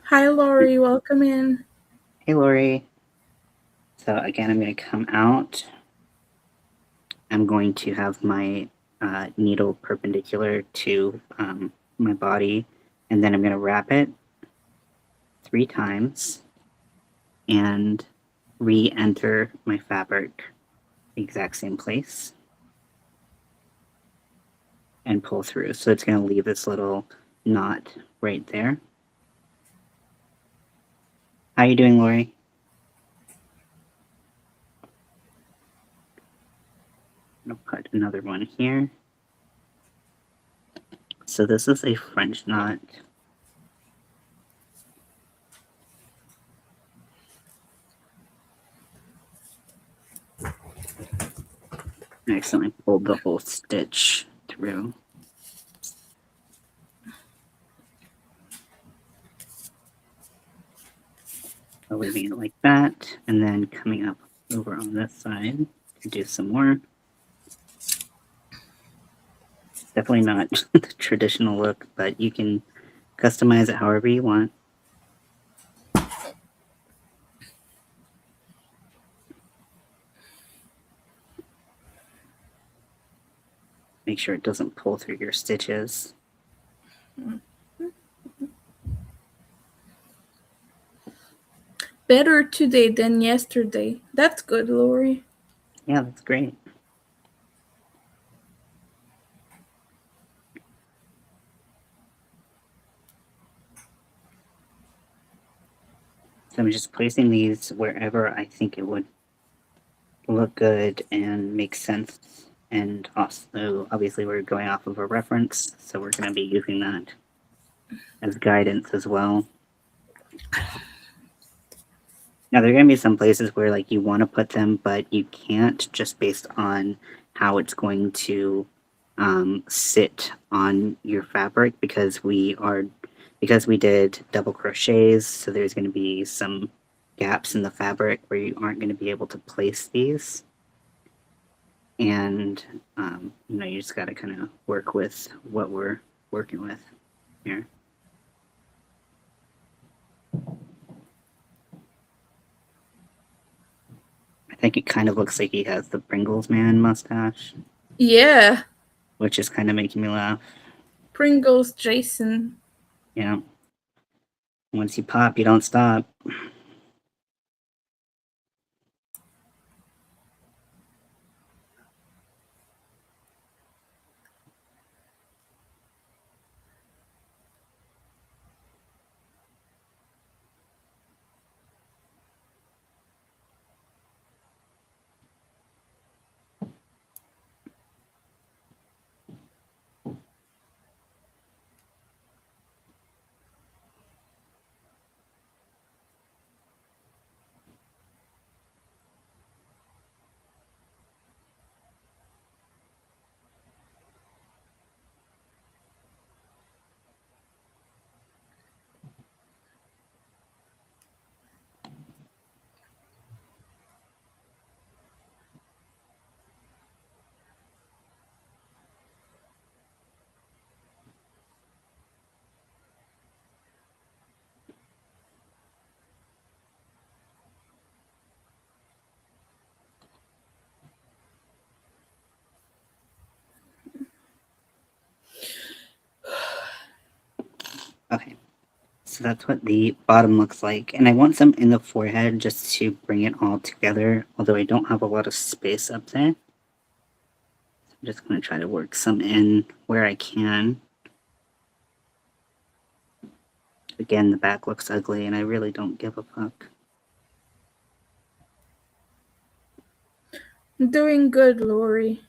Hi, Lori. Welcome in. Hey, Lori. So again, I'm going to come out. I'm going to have my needle perpendicular to my body, and then I'm going to wrap it 3 times and re-enter my fabric the exact same place and pull through. So it's going to leave this little knot right there. How you doing, Lori? I'll put another one here. So this is a French knot. I accidentally pulled the whole stitch through. So leaving it like that, and then coming up over on this side to do some more. It's definitely not the traditional look, but you can customize it however you want. Make sure it doesn't pull through your stitches. Better today than yesterday. That's good, Lori. Yeah, that's great. So I'm just placing these wherever I think it would look good and make sense. And also, obviously, we're going off of a reference, so we're going to be using that as guidance as well. Now, there are going to be some places where like you want to put them, but you can't just based on how it's going to sit on your fabric because we did double crochets, so there's going to be some gaps in the fabric where you aren't going to be able to place these. And you just got to kind of work with what we're working with here. I think it kind of looks like he has the Pringles man mustache, Yeah, which is kind of making me laugh. Pringles Jason. Yeah. Once you pop, you don't stop. Okay. So that's what the bottom looks like. And I want some in the forehead just to bring it all together, although I don't have a lot of space up there. So I'm just going to try to work some in where I can. Again, the back looks ugly, and I really don't give a fuck. Doing good, Lori.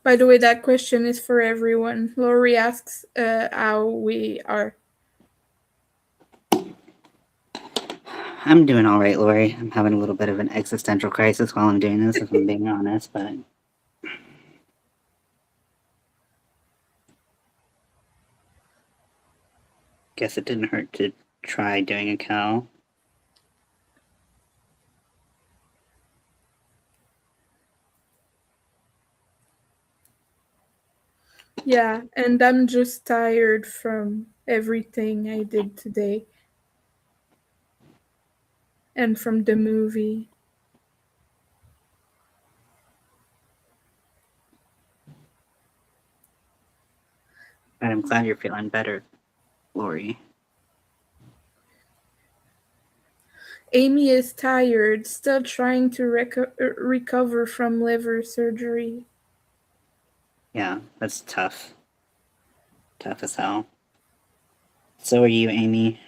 By the way, that question is for everyone. Lori asks how we are. I'm doing all right, Lori. I'm having a little bit of an existential crisis while I'm doing this, if I'm being honest, but guess it didn't hurt to try doing a cow. Yeah, and I'm just tired from everything I did today. And from the movie. But I'm glad you're feeling better, Lori. Amy is tired, still trying to recover from liver surgery. Yeah, that's tough. Tough as hell. So are you, Amy?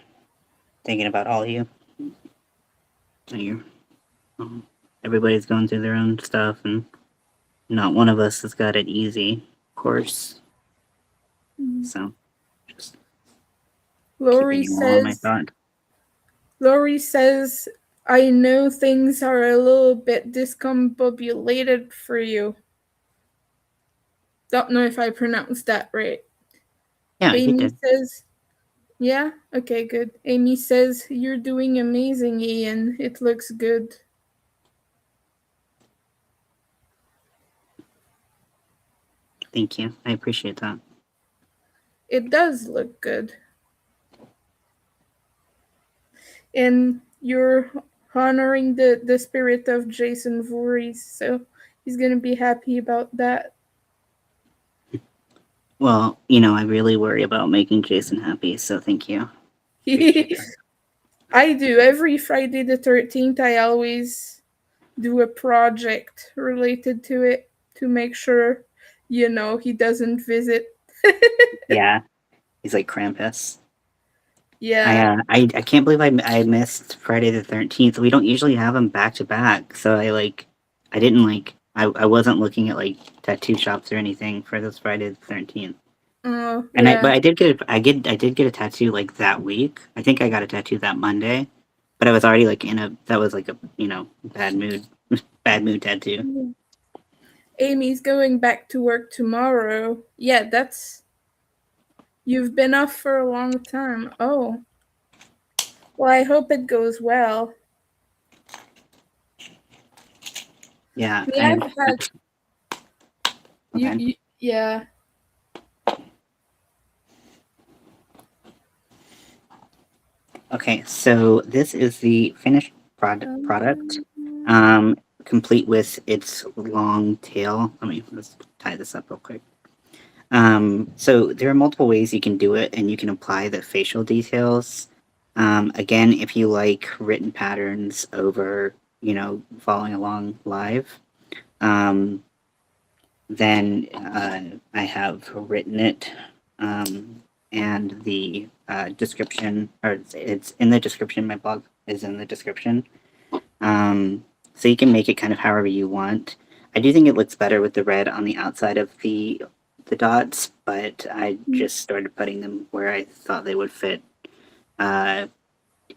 Thinking about all of you? Are you? Everybody's going through their own stuff, and not one of us has got it easy, of course. So, just Lori keeping you all in my says, thought. Lori says, I know things are a little bit discombobulated for you. Don't know if I pronounced that right. Yeah, you Amy did. says, yeah? Okay, good. Amy says, you're doing amazing, Ian. It looks good. Thank you. I appreciate that. It does look good. And you're honoring the spirit of Jason Voorhees, so he's gonna be happy about that. Well, I really worry about making Jason happy, so thank you. Appreciate that. I do. Every Friday the 13th, I always do a project related to it to make sure, he doesn't visit. Yeah, he's like Krampus. Yeah. I can't believe I missed Friday the 13th. We don't usually have them back to back, so I didn't I wasn't looking at tattoo shops or anything for this Friday the 13th. And Yeah. I did get I did get a tattoo that week. I think I got a tattoo that Monday, but I was already that was a bad mood bad mood tattoo. Amy's going back to work tomorrow. Yeah, you've been off for a long time. Oh. Well, I hope it goes well. Yeah, Yeah, I've had Okay. Yeah. Okay, so this is the finished product, um, complete with its long tail. Let's tie this up real quick. So there are multiple ways you can do it, and you can apply the facial details. Again, if you like written patterns over, following along live, um, then I have written it, and the description, or it's in the description. My blog is in the description. So you can make it kind of however you want. I do think it looks better with the red on the outside of the dots, but I just started putting them where I thought they would fit uh,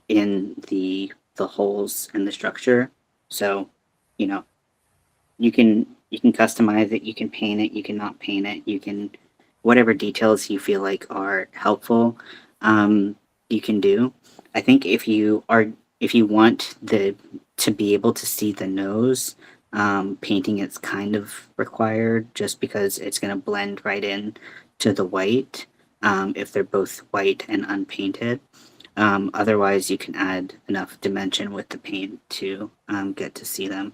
in the holes in the structure. So, you know, you can customize it, you can paint it, you can not paint it, you can whatever details you feel like are helpful, you can do. I think if you want the to be able to see the nose, painting is kind of required just because it's going to blend right in to the white, if they're both white and unpainted. Otherwise, you can add enough dimension with the paint to get to see them.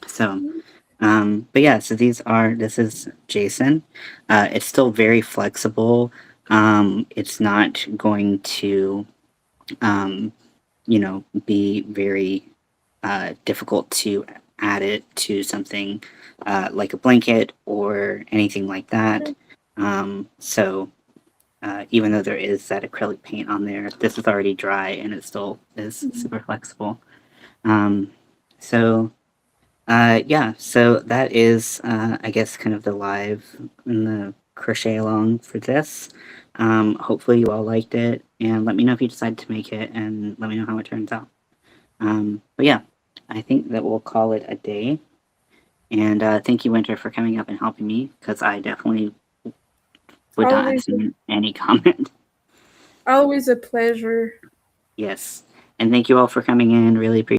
So, but yeah, so this is Jason. It's still very flexible. It's not going to, um, be very difficult to add it to something like a blanket or anything like that. So, even though there is that acrylic paint on there, this is already dry and it still is super flexible. Um, so, yeah, so that is, I guess, kind of the live and the crochet along for this. Hopefully you all liked it, and let me know if you decide to make it, and let me know how it turns out. But yeah, I think that we'll call it a day. And thank you, Winter, for coming up and helping me, because I definitely would not have Always, seen any comment. always a pleasure. Yes. And thank you all for coming in. Really appreciate